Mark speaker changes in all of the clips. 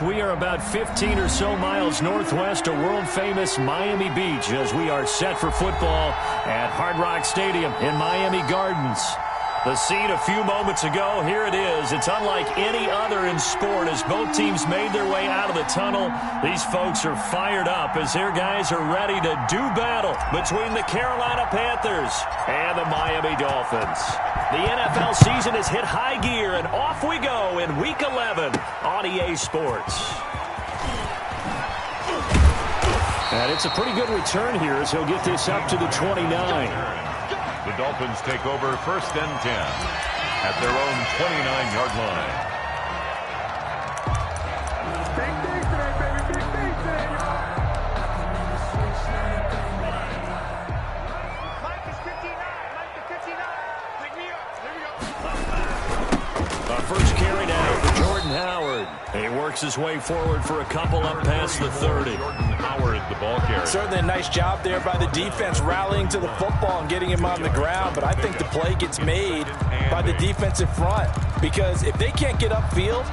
Speaker 1: we are about 15 or so miles northwest of world-famous Miami Beach as we are set for football at Hard Rock Stadium in Miami Gardens. The scene a few moments ago, here it is. It's unlike any other in sport as both teams made their way out of the tunnel. These folks are fired up as their guys are ready to do battle between the Carolina Panthers and the Miami Dolphins. The NFL season has hit high gear, and off we go in Week 11 on EA Sports. And it's a pretty good return here as he'll get this up to the 29.
Speaker 2: The Dolphins take over 1st and 10 at their own 29-yard line.
Speaker 1: First carry now for Jordan Howard. He works his way forward for a couple up past the 30.
Speaker 2: Jordan Howard, the ball carrier.
Speaker 3: Certainly a nice job there by the defense rallying to the football and getting him on the ground. But I think the play gets made by the defensive front because if they can't get upfield,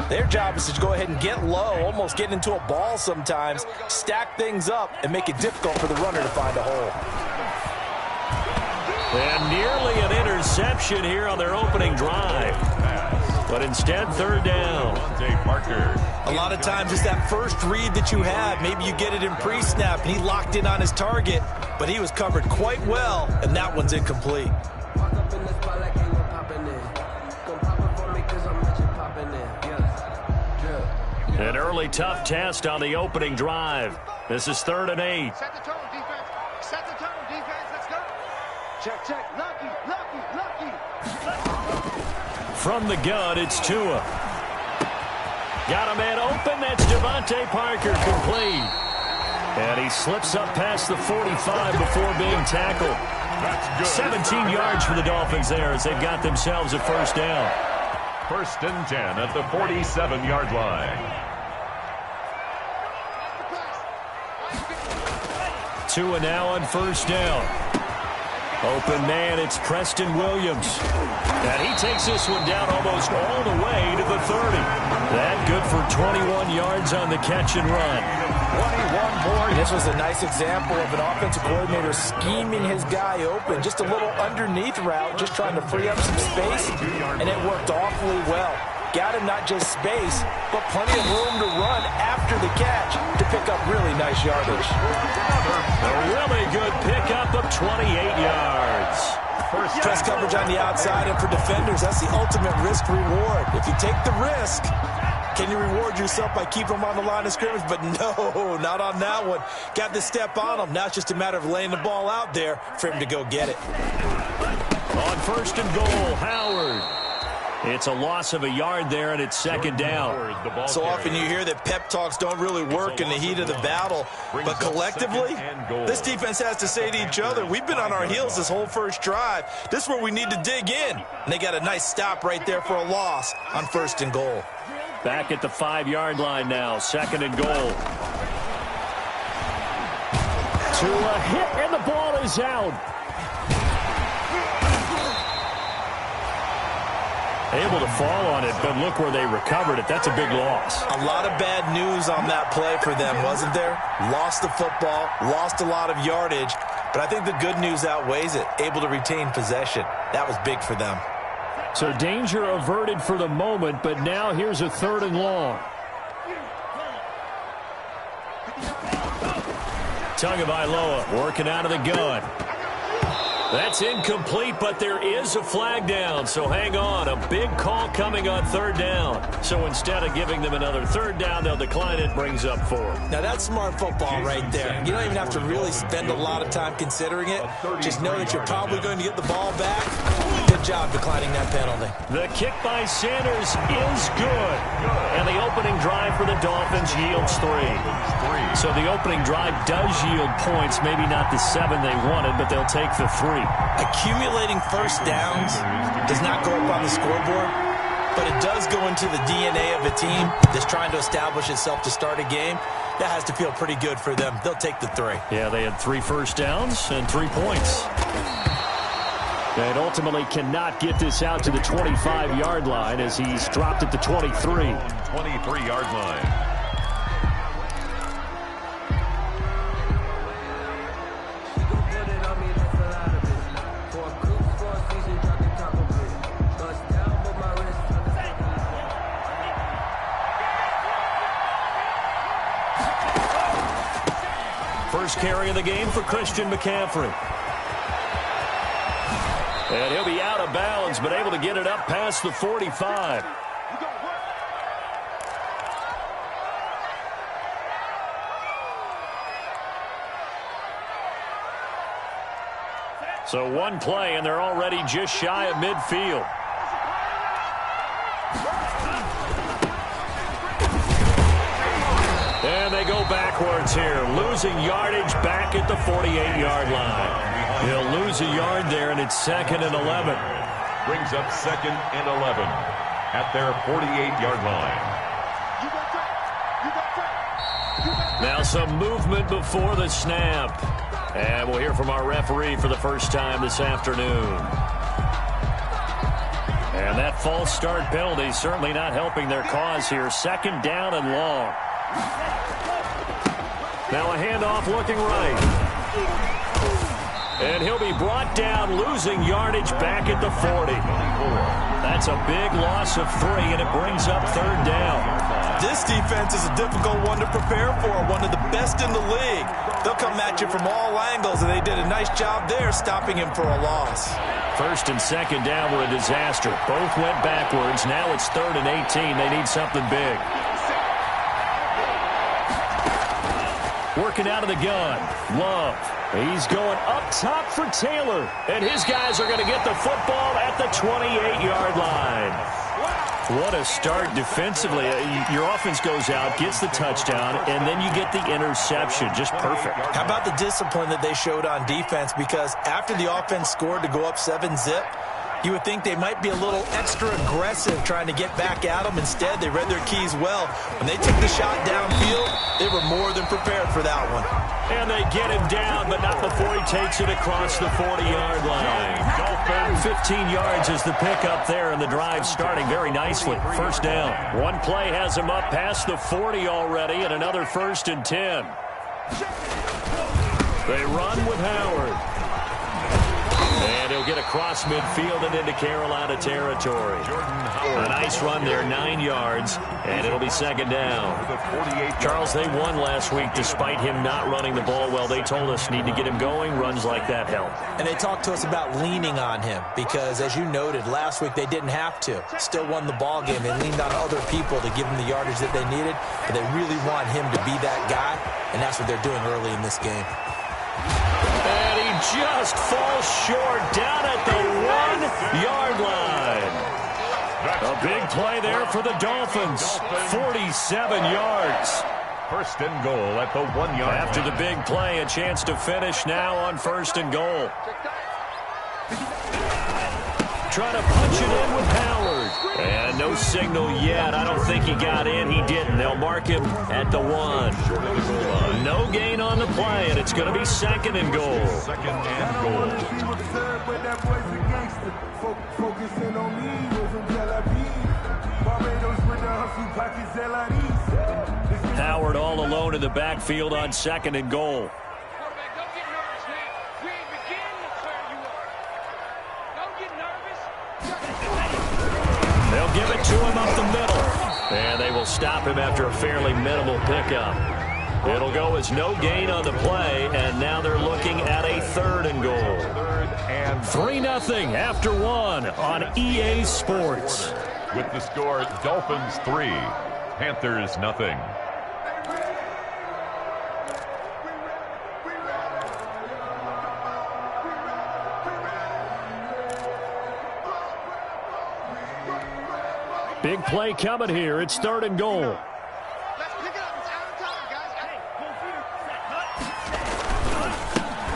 Speaker 3: their job is to go ahead and get low, almost get into a ball sometimes, stack things up, and make it difficult for the runner to find a hole.
Speaker 1: And nearly an interception here on their opening drive. But instead, 3rd down.
Speaker 3: A lot of times it's that first read that you have. Maybe you get it in pre-snap, and he locked in on his target, but he was covered quite well, and that one's incomplete.
Speaker 1: An early tough test on the opening drive. This is 3rd and 8.
Speaker 4: Set the tone, defense. Set the tone, defense. Let's go. Check, check. Lucky.
Speaker 1: From the gun, it's Tua. Got a man open. That's Devontae Parker, complete. And he slips up past the 45 before being tackled. 17 yards for the Dolphins there as they've got themselves a 1st down.
Speaker 2: 1st and 10 at the 47-yard line.
Speaker 1: Tua now on 1st down. Open man, it's Preston Williams. And he takes this one down almost all the way to the 30. That good for 21 yards on the catch and run.
Speaker 3: 21 board. This was a nice example of an offensive coordinator scheming his guy open. Just a little underneath route, just trying to free up some space, and it worked awfully well. Got him not just space, but plenty of room to run after the catch to pick up really nice yardage.
Speaker 1: A really good pickup of 28 yards.
Speaker 3: Press coverage on the outside, and for defenders, that's the ultimate risk-reward. If you take the risk, can you reward yourself by keeping them on the line of scrimmage? But no, not on that one. Got to step on them. Now it's just a matter of laying the ball out there for him to go get it.
Speaker 1: On 1st and goal, Howard. It's a loss of a yard there, and it's 2nd down.
Speaker 3: So often you hear that pep talks don't really work in the heat of the battle, but collectively, this defense has to say to each other, we've been on our heels this whole first drive. This is where we need to dig in. And they got a nice stop right there for a loss on 1st and goal.
Speaker 1: Back at the 5-yard line now, 2nd and goal. Tua hit, and the ball is out. Able to fall on it, but look where they recovered it. That's a big loss.
Speaker 3: A lot of bad news on that play for them, wasn't there? Lost the football, lost a lot of yardage, but I think the good news outweighs it. Able to retain possession. That was big for them.
Speaker 1: So danger averted for the moment, but now here's a 3rd and long. Tagovailoa working out of the gun. That's incomplete, but there is a flag down, so hang on. A big call coming on 3rd down. So instead of giving them another 3rd down, they'll decline it, brings up 4.
Speaker 3: Now that's smart football right there. You don't even have to really spend a lot of time considering it. Just know that you're probably going to get the ball back. Good job declining that penalty.
Speaker 1: The kick by Sanders is good. And the opening drive for the Dolphins yields 3. So the opening drive does yield points, maybe not the 7 they wanted, but they'll take the 3.
Speaker 3: Accumulating 1st downs does not go up on the scoreboard, but it does go into the DNA of a team that's trying to establish itself to start a game. That has to feel pretty good for them. They'll take the 3.
Speaker 1: Yeah, they had 3 first downs and 3 points. And ultimately cannot get this out to the 25-yard line as he's dropped at the 23.
Speaker 2: 23-yard line.
Speaker 1: first carry of the game for Christian McCaffrey. And he'll be out of bounds, but able to get it up past the 45. So one play, and they're already just shy of midfield. And they go backwards here, losing yardage back at the 48-yard line. He'll lose a yard there, and it's 2nd and 11.
Speaker 2: Brings up 2nd and 11 at their 48-yard line.
Speaker 1: Now some movement before the snap. And we'll hear from our referee for the first time this afternoon. And that false start penalty certainly not helping their cause here. 2nd down and long. Now a handoff looking right. And he'll be brought down, losing yardage back at the 40. That's a big loss of 3, and it brings up 3rd down.
Speaker 3: This defense is a difficult one to prepare for, one of the best in the league. They'll come at you from all angles, and they did a nice job there stopping him for a loss.
Speaker 1: 1st and 2nd down were a disaster. Both went backwards. Now it's 3rd and 18. They need something big. Working out of the gun. Love. He's going up top for Taylor. And his guys are going to get the football at the 28-yard line. What a start defensively. Your offense goes out, gets the touchdown, and then you get the interception. Just perfect.
Speaker 3: How about the discipline that they showed on defense? Because after the offense scored to go up 7-zip, you would think they might be a little extra aggressive trying to get back at them. Instead, they read their keys well. When they took the shot downfield, they were more than prepared for that one.
Speaker 1: And they get him down, but not before he takes it across the 40-yard line. 15 yards is the pickup there, and the drive starting very nicely. 1st down. One play has him up past the 40 already, and another 1st and 10. They run with Howard. And he'll get across midfield and into Carolina territory. A nice run there, 9 yards, and it'll be 2nd down. Charles, they won last week despite him not running the ball well. They told us need to get him going. Runs like that help.
Speaker 3: And they talked to us about leaning on him because, as you noted, last week they didn't have to. Still won the ball game. They leaned on other people to give them the yardage that they needed, but they really want him to be that guy, and that's what they're doing early in this game.
Speaker 1: And he just falls short down at the 1-yard line. A big play there for the Dolphins. 47 yards.
Speaker 2: 1st and goal at the 1-yard line.
Speaker 1: After the big play, a chance to finish now on 1st and goal. Trying to punch it in with Howard. And no signal yet. I don't think he got in. He didn't. They'll mark him at the 1. No gain on the play, and it's going to be 2nd and goal.
Speaker 2: 2nd and goal.
Speaker 1: Howard all alone in the backfield on 2nd and goal. They'll give it to him up the middle. And they will stop him after a fairly minimal pickup. It'll go as no gain on the play, and now they're looking at a 3rd and goal. 3-0 after 1 on EA Sports.
Speaker 2: With the score, Dolphins 3, Panthers 0.
Speaker 1: Big play coming here. It's 3rd and goal.
Speaker 4: Let's pick it up. It's out of time, guys.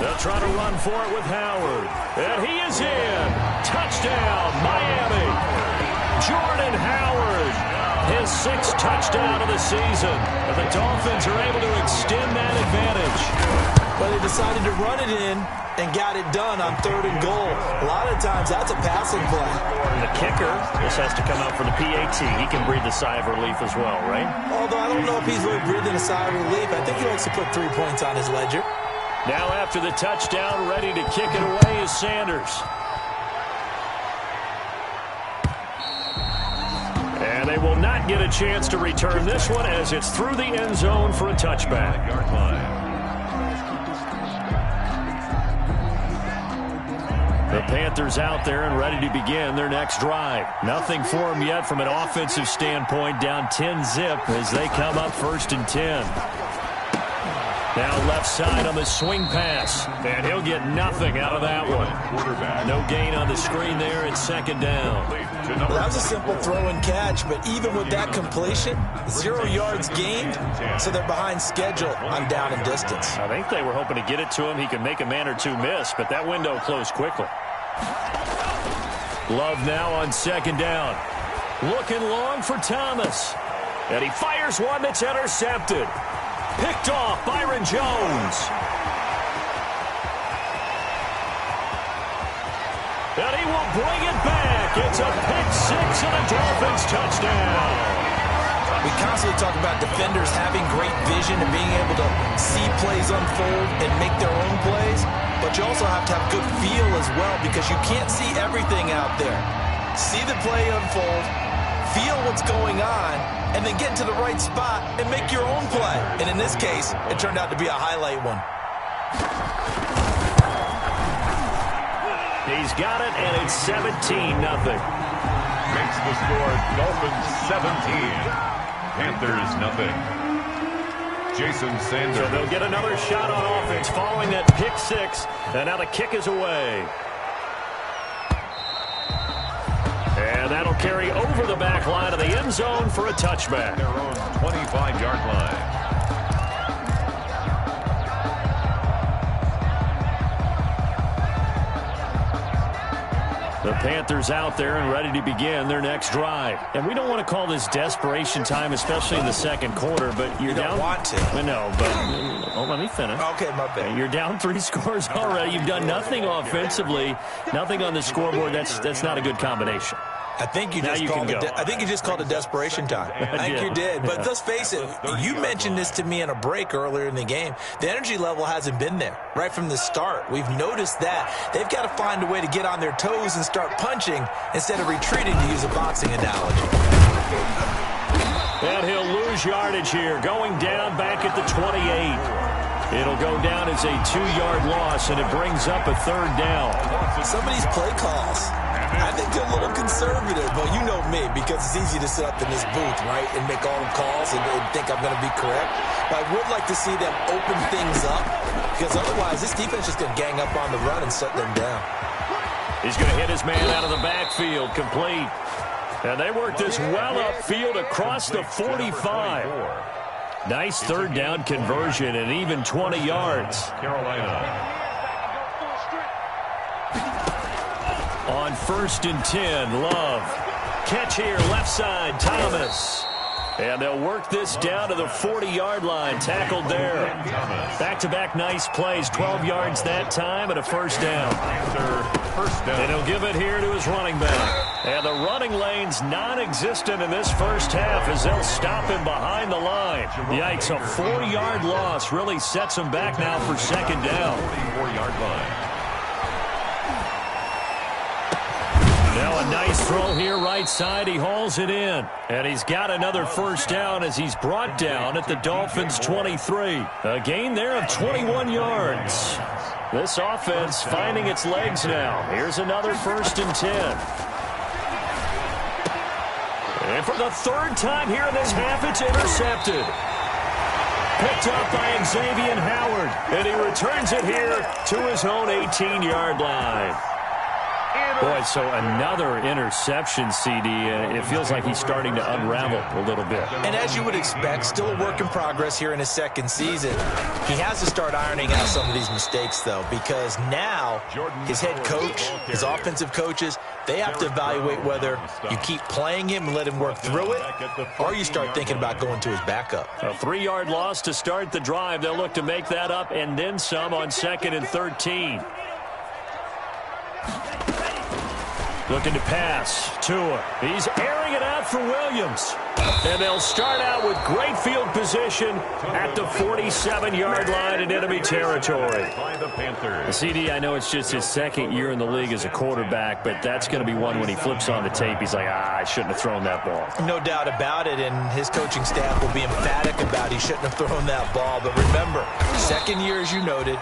Speaker 1: They'll try to run for it with Howard. And he is in. Touchdown, Miami. Jordan Howard. His 6th touchdown of the season. And the Dolphins are able to extend that advantage.
Speaker 3: But they decided to run it in and got it done on 3rd and goal. A lot of times that's a passing play.
Speaker 1: And the kicker, this has to come out for the PAT. He can breathe a sigh of relief as well, right?
Speaker 3: Although I don't know if he's really breathing a sigh of relief. I think he likes to put 3 points on his ledger.
Speaker 1: Now after the touchdown, ready to kick it away is Sanders. And they will not get a chance to return this one as it's through the end zone for a touchback. The Panthers out there and ready to begin their next drive. Nothing for them yet from an offensive standpoint. Down 10-zip as they come up 1st and 10. Now left side on the swing pass. And he'll get nothing out of that one. No gain on the screen there. It's 2nd down.
Speaker 3: Well, that was a simple throw and catch, but even with that completion, 0 yards gained, so they're behind schedule on down and distance.
Speaker 1: I think they were hoping to get it to him. He could make a man or two miss, but that window closed quickly. Love now on 2nd down. Looking long for Thomas. And he fires one that's intercepted. Picked off Byron Jones. And he will bring it back. It's a pick-6 and a Dolphins touchdown.
Speaker 3: We constantly talk about defenders having great vision and being able to see plays unfold and make their own plays. But you also have to have good feel as well because you can't see everything out there. See the play unfold, feel what's going on, and then get to the right spot and make your own play. And in this case, it turned out to be a highlight one.
Speaker 1: He's got it, and it's 17-0.
Speaker 2: Makes the score Dolphins 17. Panthers nothing. Jason Sanders.
Speaker 1: So they'll get another shot on offense following that pick-6, and now the kick is away. And that'll carry over the back line of the end zone for a touchback.
Speaker 2: Their own 25-yard line.
Speaker 1: The Panthers out there and ready to begin their next drive. And we don't want to call this desperation time, especially in the 2nd quarter, but you're down.
Speaker 3: You don't want to.
Speaker 1: No, but let me finish.
Speaker 3: Okay, my bad.
Speaker 1: You're down 3 scores already. You've done nothing offensively, nothing on the scoreboard. That's not a good combination.
Speaker 3: I think you just called it desperation time. I think you did. But let's face it, you mentioned this to me in a break earlier in the game. The energy level hasn't been there right from the start. We've noticed that. They've got to find a way to get on their toes and start punching instead of retreating, to use a boxing analogy.
Speaker 1: And he'll lose yardage here, going down back at the 28. It'll go down as a 2-yard loss, and it brings up a 3rd down.
Speaker 3: Some of these play calls, I think they're a little conservative, but you know me, because it's easy to sit up in this booth, right, and make all the calls and think I'm going to be correct. But I would like to see them open things up, because otherwise this defense is just going to gang up on the run and shut them down.
Speaker 1: He's going to hit his man out of the backfield, complete. And they work this well upfield across the 45. Nice 3rd down conversion and even 20 yards.
Speaker 2: Carolina.
Speaker 1: On 1st and 10, Love. Catch here, left side, Thomas. And they'll work this down to the 40-yard line, tackled there. Back-to-back nice plays, 12 yards that time and a 1st down. And he'll give it here to his running back. And the running lane's non-existent in this first half as they'll stop him behind the line. Yikes, a 4-yard loss really sets him back now for 2nd down.
Speaker 2: 44-yard line.
Speaker 1: Now a nice throw here right side. He hauls it in. And he's got another 1st down as he's brought down at the Dolphins' 23. A gain there of 21 yards. This offense finding its legs now. Here's another 1st and 10. And for the 3rd time here in this half, it's intercepted. Picked up by Xavier Howard. And he returns it here to his own 18-yard line. Boy, so another interception, CD. It feels like he's starting to unravel a little bit.
Speaker 3: And as you would expect, still a work in progress here in his 2nd season. He has to start ironing out some of these mistakes, though, because now his head coach, his offensive coaches, they have to evaluate whether you keep playing him and let him work through it, or you start thinking about going to his backup.
Speaker 1: A 3-yard loss to start the drive. They'll look to make that up and then some on 2nd and 13. Looking to pass. Tua. He's airing it out for Williams. And they'll start out with great field position at the 47-yard line in enemy territory. The CD, I know it's just his 2nd year in the league as a quarterback, but that's going to be one when he flips on the tape. He's like, I shouldn't have thrown that ball.
Speaker 3: No doubt about it, and his coaching staff will be emphatic about he shouldn't have thrown that ball. But remember, 2nd year, as you noted,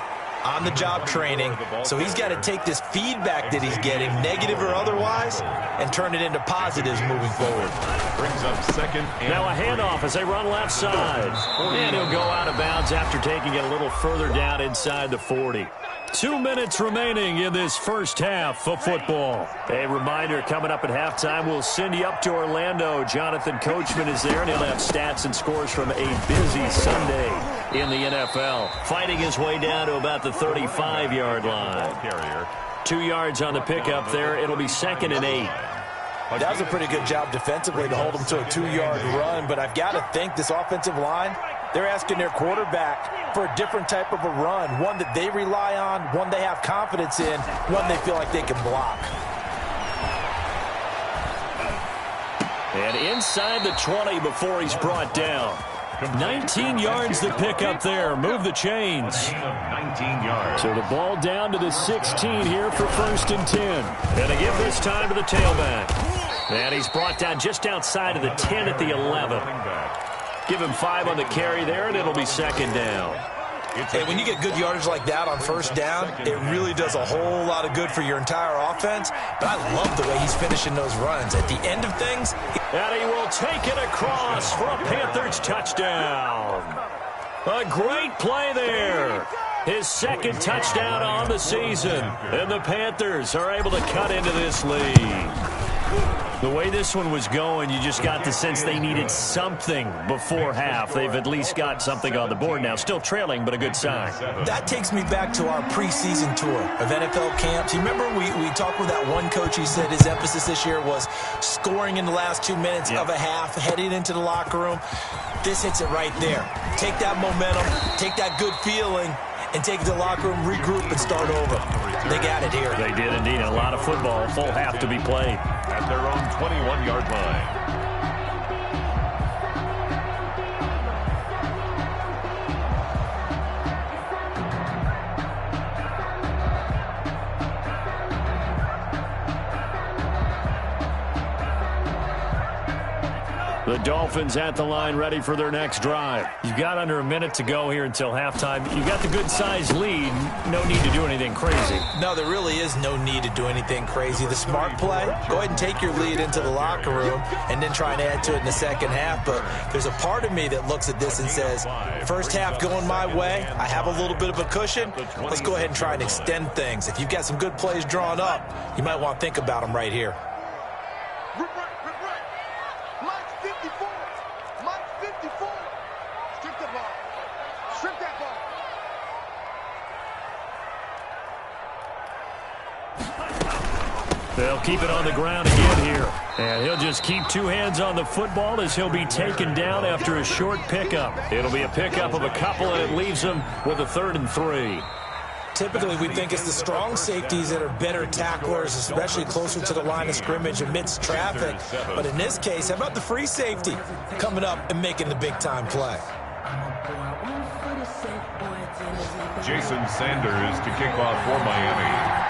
Speaker 3: on-the-job training. So he's got to take this feedback that he's getting, negative or otherwise, and turn it into positives moving forward.
Speaker 2: Brings up second.
Speaker 1: Now a handoff as they run left side. And he'll go out of bounds after taking it a little further down inside the 40. 2 minutes remaining in this first half of football. A reminder, coming up at halftime, we'll send you up to Orlando. Jonathan Coachman is there, and he'll have stats and scores from a busy Sunday in the NFL. Fighting his way down to about the 35-yard line. 2 yards on the pickup there. It'll be 2nd and 8.
Speaker 3: That was a pretty good job defensively to hold him to a 2-yard run, but I've got to think this offensive line, they're asking their quarterback for a different type of a run, one that they rely on, one they have confidence in, one they feel like they can block.
Speaker 1: And inside the 20 before he's brought down. 19 yards to pick up there. Move the chains.
Speaker 2: 19 yards.
Speaker 1: So the ball down to the 16 here for 1st and 10. And they give this time to the tailback. And he's brought down just outside of the 10 at the 11. Give him 5 on the carry there, and it'll be 2nd down.
Speaker 3: Hey, when you get good yardage like that on 1st down, it really does a whole lot of good for your entire offense. But I love the way he's finishing those runs. At the end of things,
Speaker 1: and he will take it across for a Panthers touchdown. A great play there. His 2nd touchdown on the season. And the Panthers are able to cut into this lead. The way this one was going, you just got the sense they needed something before half. They've at least got something on the board now. Still trailing, but a good sign.
Speaker 3: That takes me back to our preseason tour of NFL camps. You remember we talked with that one coach. He said his emphasis this year was scoring in the last 2 minutes of a half, heading into the locker room. This hits it right there. Take that momentum, take that good feeling, and take it to the locker room, regroup, and start over. They got it here.
Speaker 1: They did indeed. A lot of football, full half to be played.
Speaker 2: At their own 21-yard line.
Speaker 1: The Dolphins at the line, ready for their next drive. You've got under a minute to go here until halftime. You've got the good-sized lead. No need to do anything crazy.
Speaker 3: No, there really is no need to do anything crazy. The smart play, go ahead and take your lead into the locker room and then try and add to it in the second half. But there's a part of me that looks at this and says, first half going my way, I have a little bit of a cushion. Let's go ahead and try and extend things. If you've got some good plays drawn up, you might want to think about them right here.
Speaker 1: They'll keep it on the ground again here. And he'll just keep 2 hands on the football as he'll be taken down after a short pickup. It'll be a pickup of a couple, and it leaves him with a 3rd and 3.
Speaker 3: Typically, we think it's the strong safeties that are better tacklers, especially closer to the line of scrimmage amidst traffic. But in this case, how about the free safety coming up and making the big-time play?
Speaker 2: Jason Sanders to kick off for Miami.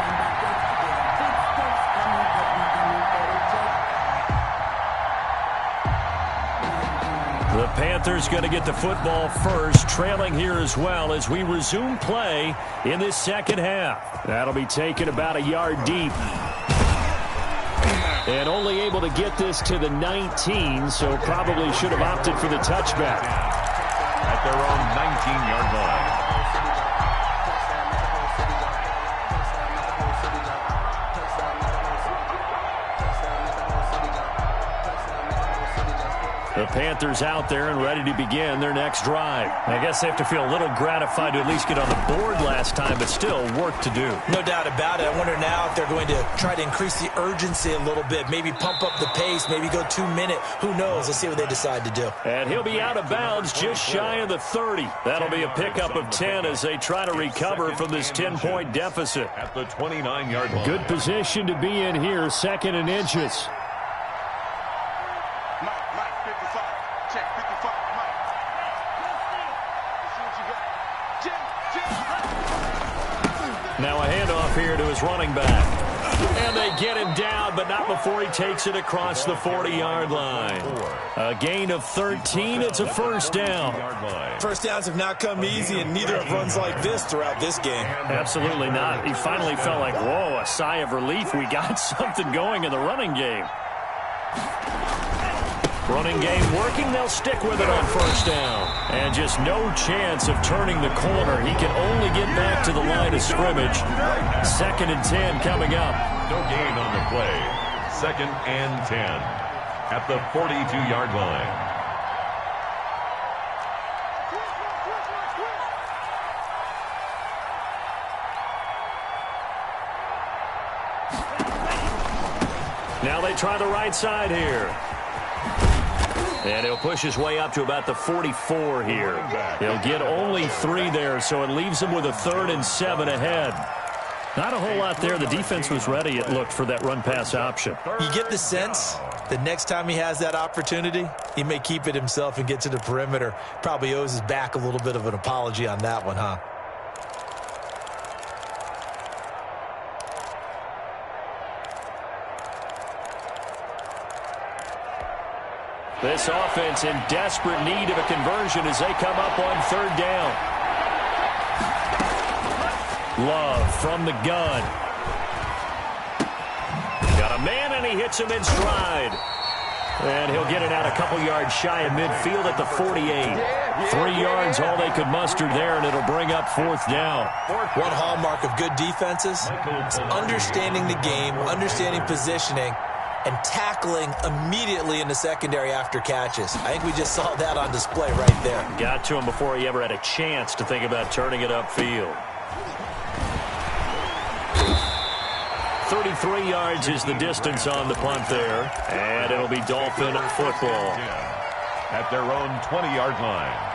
Speaker 1: The Panthers going to get the football first, trailing here as well as we resume play in this second half. That'll be taken about a yard deep. And only able to get this to the 19, so probably should have opted for the touchback.
Speaker 2: At their own 19-yard line.
Speaker 1: The Panthers out there and ready to begin their next drive. I guess they have to feel a little gratified to at least get on the board last time, but still work to do.
Speaker 3: No doubt about it. I wonder now if they're going to try to increase the urgency a little bit, maybe pump up the pace, maybe go 2 minute. Who knows? Let's see what they decide to do.
Speaker 1: And he'll be out of bounds just shy of the 30. That'll be a pickup of 10 as they try to recover from this 10-point deficit.
Speaker 2: At the 29-yard line.
Speaker 1: Good position to be in here, 2nd and inches. Now a handoff here to his running back. And they get him down, but not before he takes it across the 40-yard line. A gain of 13. It's a first down.
Speaker 3: First downs have not come easy, and neither have runs like this throughout this game.
Speaker 1: Absolutely not. He finally felt like, whoa, a sigh of relief. We got something going in the running game. Running game working. They'll stick with it on first down. And just no chance of turning the corner. He can only get back to the line of scrimmage. 2nd and 10 coming up.
Speaker 2: No gain on the play. 2nd and 10 at the 42-yard line.
Speaker 1: Now they try the right side here. And he'll push his way up to about the 44 here. He'll get only 3 there, so it leaves him with a 3rd and 7 ahead. Not a whole lot there. The defense was ready, it looked, for that run-pass option.
Speaker 3: You get the sense the next time he has that opportunity, he may keep it himself and get to the perimeter. Probably owes his back a little bit of an apology on that one, huh?
Speaker 1: This offense in desperate need of a conversion as they come up on 3rd down. Love from the gun. Got a man, and he hits him in stride. And he'll get it out a couple yards shy of midfield at the 48. 3 yards, all they could muster there, and it'll bring up 4th down.
Speaker 3: One hallmark of good defenses is understanding the game, understanding positioning, and tackling immediately in the secondary after catches. I think we just saw that on display right there.
Speaker 1: Got to him before he ever had a chance to think about turning it upfield. 33 yards is the distance on the punt there. And it'll be Dolphin football.
Speaker 2: At their own 20-yard line.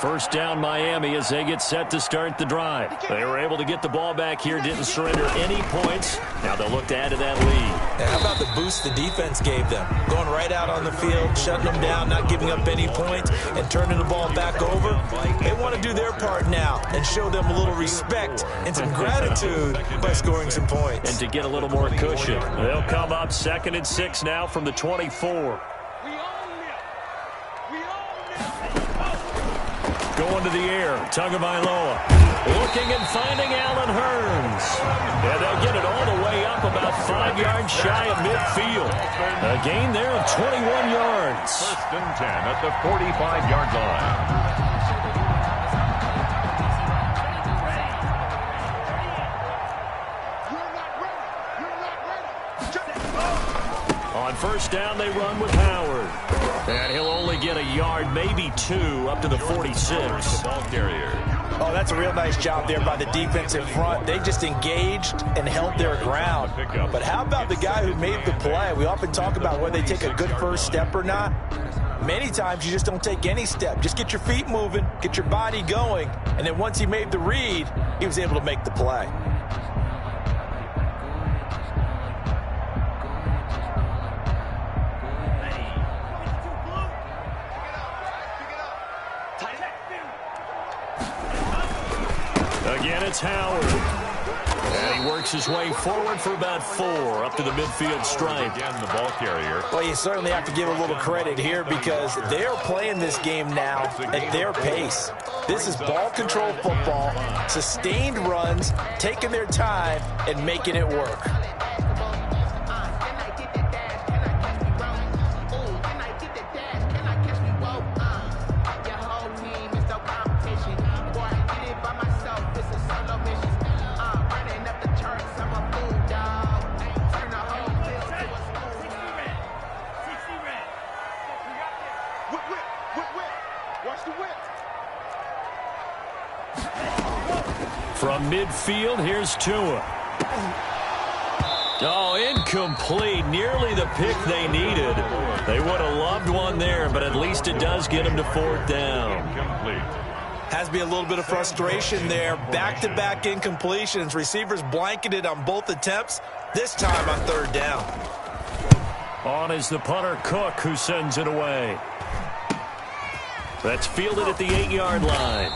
Speaker 1: First down Miami as they get set to start the drive. They were able to get the ball back here, didn't surrender any points. Now they'll look to add to that lead.
Speaker 3: And how about the boost the defense gave them? Going right out on the field, shutting them down, not giving up any points, and turning the ball back over. They want to do their part now and show them a little respect and some gratitude by scoring some points.
Speaker 1: And to get a little more cushion. They'll come up 2nd and 6 now from the 24. Going to the air, Tagovailoa. Looking and finding Allen Hurns. And they'll get it all the way up about 5 yards shy of midfield. A gain there of 21 yards.
Speaker 2: 1st and 10 at the 45-yard line.
Speaker 1: On first down, they run with Howard. And he'll only get a yard, maybe 2, up to the 46.
Speaker 2: Ball carrier.
Speaker 3: Oh, that's a real nice job there by the defensive front. They just engaged and held their ground. But how about the guy who made the play? We often talk about whether they take a good first step or not. Many times you just don't take any step. Just get your feet moving, get your body going, and then once he made the read, he was able to make the play.
Speaker 1: Again, it's Howard. And he works his way forward for about 4 up to the midfield stripe.
Speaker 2: Again, the ball carrier.
Speaker 3: Well, you certainly have to give a little credit here because they are playing this game now at their pace. This is ball control football, sustained runs, taking their time, and making it work.
Speaker 1: From midfield, here's Tua. Oh, incomplete. Nearly the pick they needed. They would have loved one there, but at least it does get them to 4th down.
Speaker 2: Incomplete.
Speaker 3: Has to be a little bit of frustration there. Back-to-back incompletions. Receivers blanketed on both attempts, this time on 3rd down.
Speaker 1: On is the punter, Cook, who sends it away. That's fielded at the 8-yard line.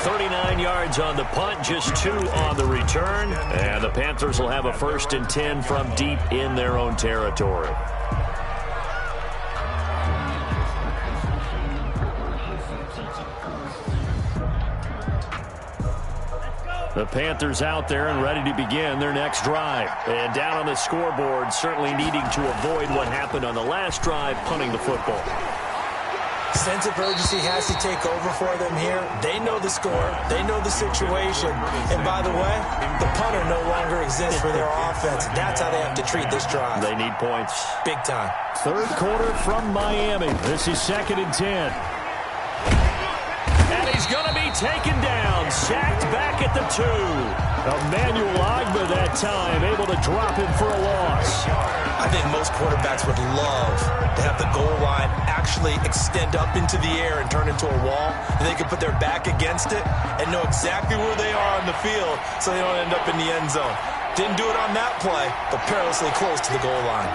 Speaker 1: 39 yards on the punt, just 2 on the return. And the Panthers will have a 1st and 10 from deep in their own territory. The Panthers out there and ready to begin their next drive. And down on the scoreboard, certainly needing to avoid what happened on the last drive, punting the football.
Speaker 3: Sense of urgency has to take over for them here. They know the score. They know the situation. And by the way, the punter no longer exists for their offense. That's how they have to treat this drive.
Speaker 1: They need points.
Speaker 3: Big time.
Speaker 1: Third quarter from Miami. This is 2nd and 10. And he's going to be taken down. Sacked back at the 2. Emmanuel Ogbah that time, able to drop him for a loss.
Speaker 3: I think most quarterbacks would love to have the goal line actually extend up into the air and turn into a wall, and they can put their back against it and know exactly where they are on the field so they don't end up in the end zone. Didn't do it on that play, but perilously close to the goal line.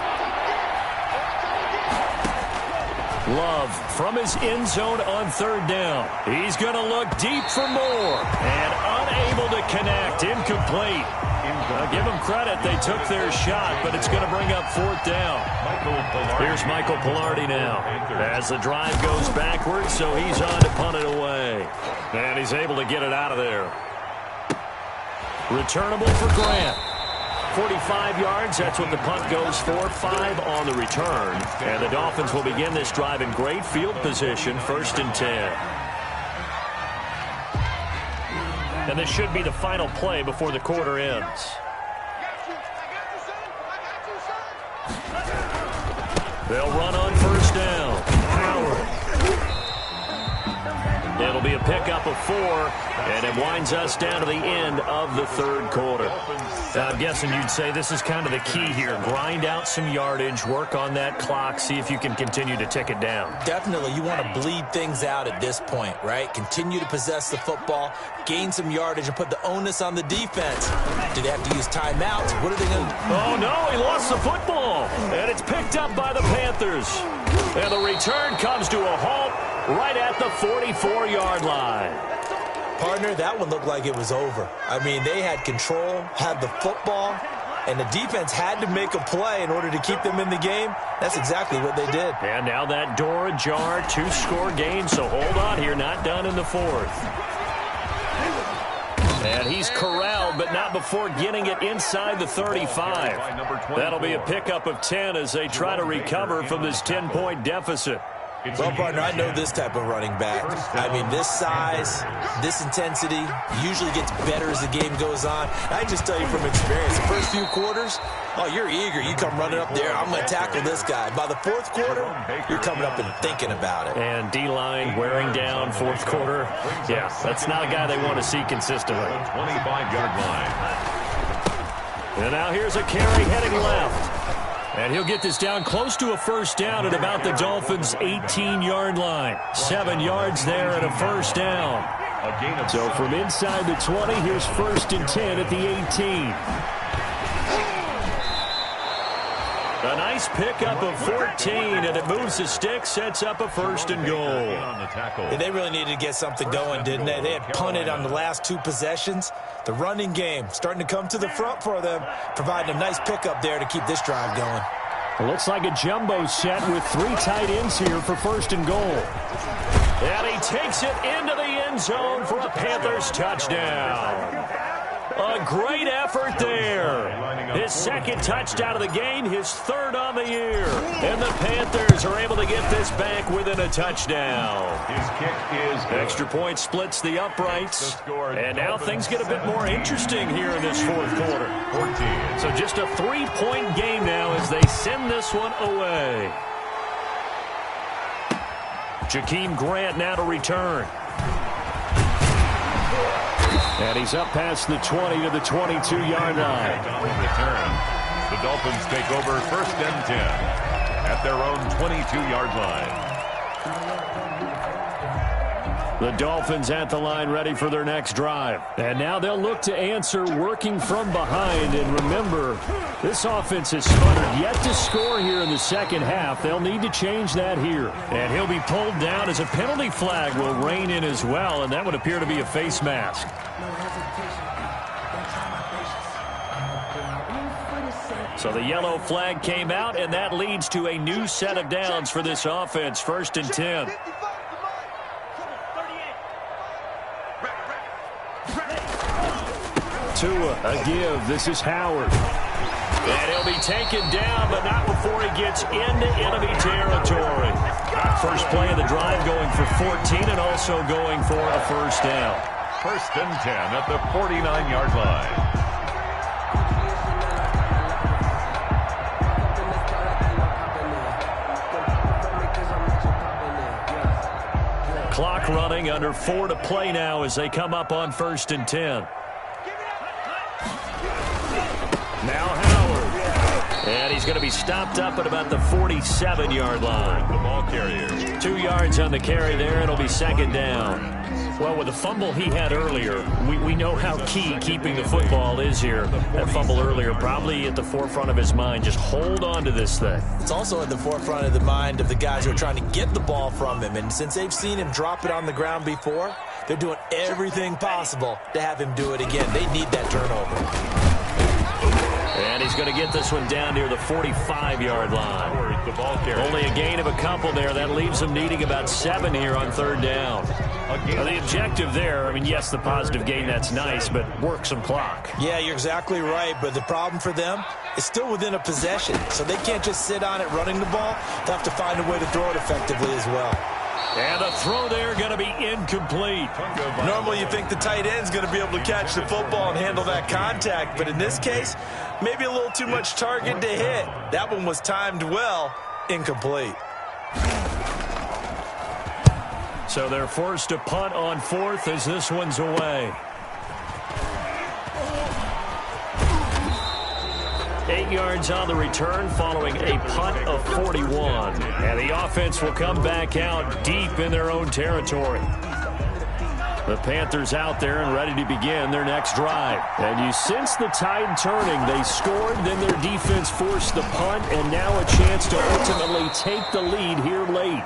Speaker 1: Love from his end zone on 3rd down. He's going to look deep for more and unable to connect. Incomplete. Give them credit. They took their shot, but it's going to bring up 4th down. Here's Michael Pilardi now as the drive goes backwards, so he's on to punt it away. And he's able to get it out of there. Returnable for Grant. 45 yards, that's what the punt goes for. 5 on the return. And the Dolphins will begin this drive in great field position, 1st and 10. And this should be the final play before the quarter ends. They'll run on 1st down. Howard. It'll be a pickup of 4, and it winds us down to the end of the 3rd quarter. I'm guessing you'd say this is kind of the key here. Grind out some yardage, work on that clock, see if you can continue to tick it down.
Speaker 3: Definitely. You want to bleed things out at this point, right? Continue to possess the football, gain some yardage, and put the onus on the defense. Do they have to use timeouts? What are they going to do?
Speaker 1: Oh, no, he lost the football, and it's picked up by the Panthers. And the return comes to a halt right at the 44-yard line.
Speaker 3: Partner, that one looked like it was over. I mean, they had control, had the football, and the defense had to make a play in order to keep them in the game. That's exactly what they did.
Speaker 1: And now that door ajar, 2-score game, so hold on here, not done in the 4th. And he's corralled, but not before getting it inside the 35. That'll be a pickup of 10 as they try to recover from this 10-point deficit.
Speaker 3: Well, partner, I know this type of running back. I mean, this size, this intensity usually gets better as the game goes on. I just tell you from experience, the first few quarters, oh, you're eager. You come running up there, I'm going to tackle this guy. By the 4th quarter, you're coming up and thinking about it.
Speaker 1: And D-line wearing down 4th quarter. Yeah, that's not a guy they want to see consistently.
Speaker 2: 25-yard line.
Speaker 1: And now here's a carry heading left. And he'll get this down close to a 1st down at about the Dolphins' 18-yard line. 7 yards there and a 1st down. So from inside the 20, here's 1st and 10 at the 18. A nice pickup of 14, and it moves the stick, sets up a 1st and goal.
Speaker 3: And they really needed to get something going, didn't they? They had punted on the last 2 possessions. The running game starting to come to the front for them, providing a nice pickup there to keep this drive going.
Speaker 1: It looks like a jumbo set with 3 tight ends here for 1st and goal. And he takes it into the end zone for a Panthers touchdown. A great effort there. His 2nd touchdown of the game, his 3rd on the year. And the Panthers are able to get this back within a touchdown.
Speaker 2: His kick is good.
Speaker 1: Extra point splits the uprights. And now things get a bit more interesting here in this 4th quarter.
Speaker 2: 14.
Speaker 1: So just a 3-point game now as they send this one away. Jakeem Grant now to return. And he's up past the 20 to the 22-yard line.
Speaker 2: Return. The Dolphins take over 1st and 10 at their own 22-yard line.
Speaker 1: The Dolphins at the line ready for their next drive. And now they'll look to answer working from behind. And remember, this offense has sputtered yet to score here in the second half. They'll need to change that here. And he'll be pulled down as a penalty flag will rein in as well. And that would appear to be a face mask. So the yellow flag came out, and that leads to a new set of downs for this offense. 1st and 10. Tua, a give. This is Howard. And he'll be taken down, but not before he gets into enemy territory. First play of the drive going for 14 and also going for a first down.
Speaker 2: 1st and 10 at the 49-yard line.
Speaker 1: Clock running, under 4 to play now as they come up on 1st and 10. Now Howard. And he's going to be stopped up at about the 47-yard line.
Speaker 2: The ball carrier.
Speaker 1: 2 yards on the carry there. It'll be 2nd down. Well, with the fumble he had earlier, we know how key keeping the football is here. That fumble earlier probably at the forefront of his mind. Just hold on to this thing.
Speaker 3: It's also at the forefront of the mind of the guys who are trying to get the ball from him. And since they've seen him drop it on the ground before, they're doing everything possible to have him do it again. They need that turnover.
Speaker 1: And he's going to get this one down near the 45-yard line. Only a gain of a couple there. That leaves them needing about 7 here on 3rd down. The objective there, I mean, yes, the positive gain, that's nice, but work some clock.
Speaker 3: Yeah, you're exactly right, but the problem for them is still within a possession, so they can't just sit on it running the ball. They have to find a way to throw it effectively as well.
Speaker 1: And the throw there going to be incomplete.
Speaker 3: Normally you think the tight end's going to be able to catch the football and handle that contact, but in this case, maybe a little too much target to hit. That one was timed well, incomplete.
Speaker 1: So they're forced to punt on 4th as this one's away. 8 yards on the return following a punt of 41. And the offense will come back out deep in their own territory. The Panthers out there and ready to begin their next drive. And you sense the tide turning. They scored, then their defense forced the punt, and now a chance to ultimately take the lead here late.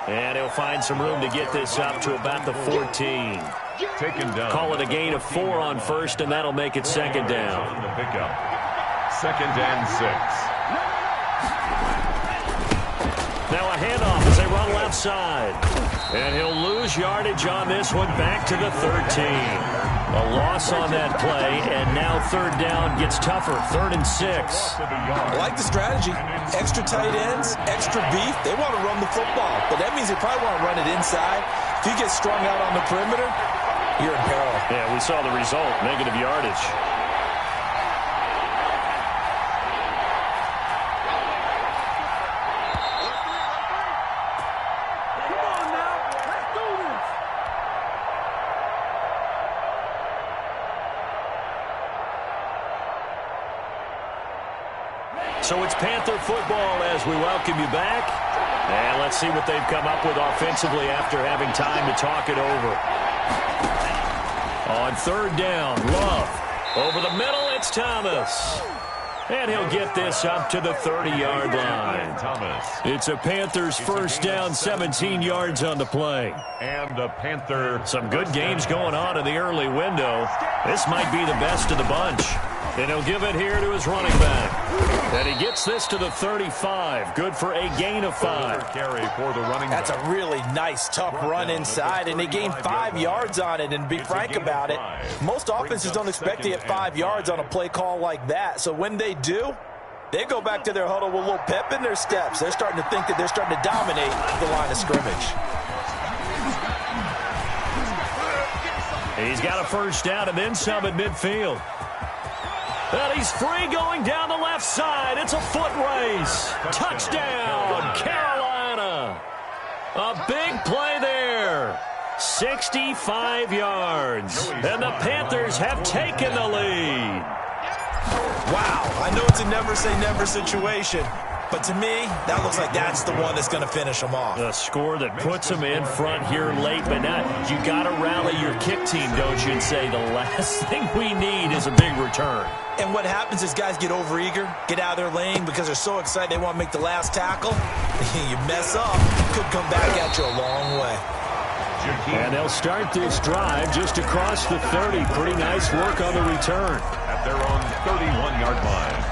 Speaker 1: And he'll find some room to get this up to about the 14.
Speaker 2: Taken down.
Speaker 1: Call it a gain of 4 on 1st, and that'll make it 2nd down.
Speaker 2: The pickup. 2nd and 6.
Speaker 1: Now a handoff as they run left side. And he'll lose yardage on this one back to the 13. A loss on that play, and now 3rd down gets tougher. 3rd and 6.
Speaker 3: I like the strategy. Extra tight ends, extra beef. They want to run the football, but that means they probably want to run it inside. If you get strung out on the perimeter, you're in peril.
Speaker 1: Yeah, we saw the result, negative yardage. So it's Panther football as we welcome you back. And let's see what they've come up with offensively after having time to talk it over. On 3rd down, Love. Over the middle, it's Thomas. And he'll get this up to the 30-yard line.
Speaker 2: Thomas.
Speaker 1: It's a Panthers first down, 17 yards on the play.
Speaker 2: And a Panther.
Speaker 1: Some good games going on in the early window. This might be the best of the bunch. And he'll give it here to his running back. And he gets this to the 35. Good for a gain of 5.
Speaker 2: Carry for the running back.
Speaker 3: That's a really nice, tough run inside, and they gained 5 yards on it. And to be frank about it, most offenses don't expect to get 5 yards on a play call like that. So when they do, they go back to their huddle with a little pep in their steps. They're starting to think that they're starting to dominate the line of scrimmage.
Speaker 1: He's got a first down and then some at midfield. And he's free going down the left side. It's a foot race. Touchdown, Carolina. A big play there. 65 yards. And the Panthers have taken the lead.
Speaker 3: Wow, I know it's a never say never situation, But to me, that looks like that's the one that's going to finish them off.
Speaker 1: A score that puts them in front here late, but now you got to rally your kick team, don't you, and say the last thing we need is a big return.
Speaker 3: And what happens is guys get overeager, get out of their lane because they're so excited they want to make the last tackle. You mess up, could come back at you a long way.
Speaker 1: And they'll start this drive just across the 30. Pretty nice work on the return.
Speaker 2: At their own 31-yard line.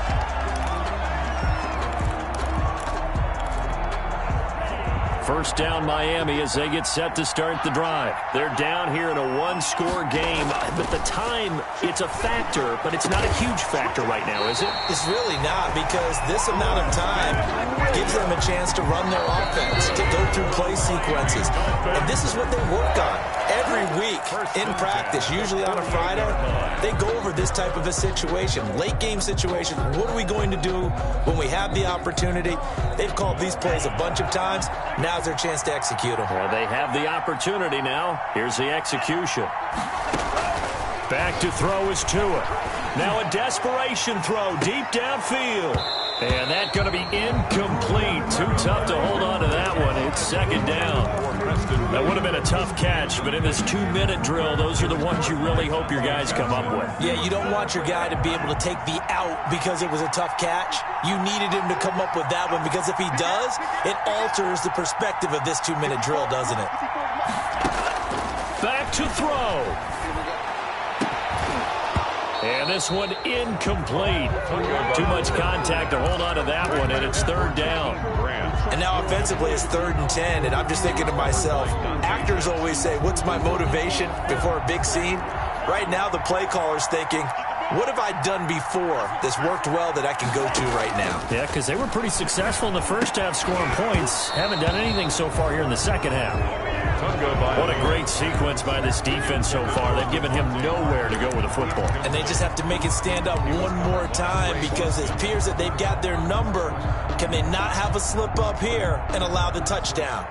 Speaker 1: First down Miami as they get set to start the drive. They're down here in a one-score game, but the time, it's a factor, but it's not a huge factor right now, is it?
Speaker 3: It's really not, because this amount of time gives them a chance to run their offense, to go through play sequences. And this is what they work on every week in practice, usually on a Friday. They go over this type of a situation, late game situation. What are we going to do when we have the opportunity? They've called these plays a bunch of times. Now's their chance to execute them.
Speaker 1: Well, they have the opportunity now. Here's the execution. Back to throw is Tua. Now a desperation throw deep downfield. And that's going to be incomplete. Too tough to hold on to that one. It's second down. That would have been a tough catch, but in this 2-minute drill, those are the ones you really hope your guys come up with.
Speaker 3: Yeah, you don't want your guy to be able to take the out because it was a tough catch. You needed him to come up with that one, because if he does, it alters the perspective of this 2-minute drill, doesn't it?
Speaker 1: Back to throw. And this one incomplete. Too much contact to hold on to that one, and it's third down.
Speaker 3: And now offensively it's 3rd and 10, and I'm just thinking to myself, actors always say, what's my motivation before a big scene? Right now the play caller's thinking, what have I done before that's worked well that I can go to right now?
Speaker 1: Yeah, because they were pretty successful in the first half scoring points. Haven't done anything so far here in the second half. What a great sequence by this defense so far. They've given him nowhere to go with the football.
Speaker 3: And they just have to make it stand up one more time, because it appears that they've got their number. Can they not have a slip up here and allow the touchdown?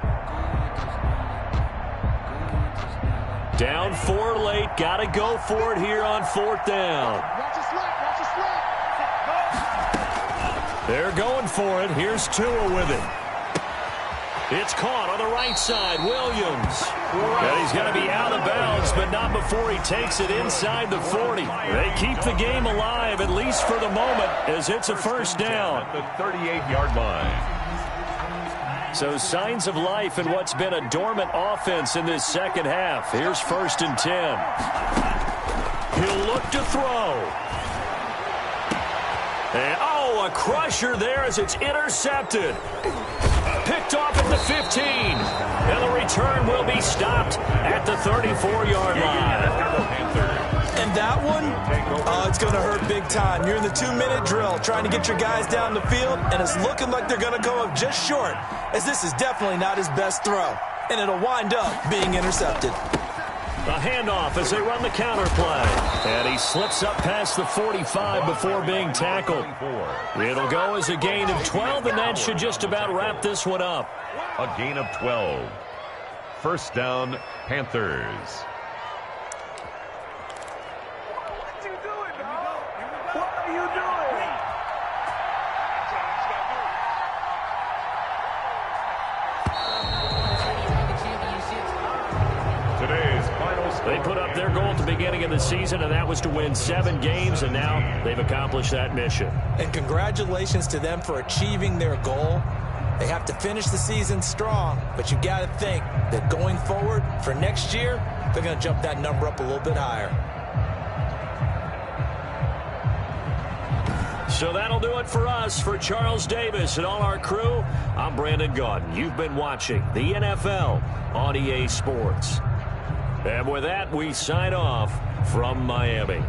Speaker 1: Down 4 late. Got to go for it here on 4th down. They're going for it. Here's Tua with it. It's caught on the right side. Williams. And he's going to be out of bounds, but not before he takes it inside the 40. They keep the game alive, at least for the moment, as it's a first down.
Speaker 2: At the 38-yard line.
Speaker 1: So signs of life in what's been a dormant offense in this second half. Here's 1st and 10. He'll look to throw. And, a crusher there as it's intercepted. Picked off at the 15. And the return will be stopped at the 34-yard line.
Speaker 3: And that one, it's going to hurt big time. You're in the 2-minute drill trying to get your guys down the field, and it's looking like they're going to go up just short, as this is definitely not his best throw. And it'll wind up being intercepted.
Speaker 1: A handoff as they run the counter play. And he slips up past the 45 before being tackled. It'll go as a gain of 12, and that should just about wrap this one up.
Speaker 2: A gain of 12. First down, Panthers.
Speaker 4: What you doing, dog? What are you doing?
Speaker 2: Today's final score.
Speaker 1: They put up their goal at the beginning of the season, and that was to win 7 games, and now they've accomplished that mission.
Speaker 3: And congratulations to them for achieving their goal. They have to finish the season strong, but you got to think that going forward for next year, they're going to jump that number up a little bit higher.
Speaker 1: So that'll do it for us. For Charles Davis and all our crew, I'm Brandon Gaudin. You've been watching the NFL on EA Sports. And with that, we sign off from Miami.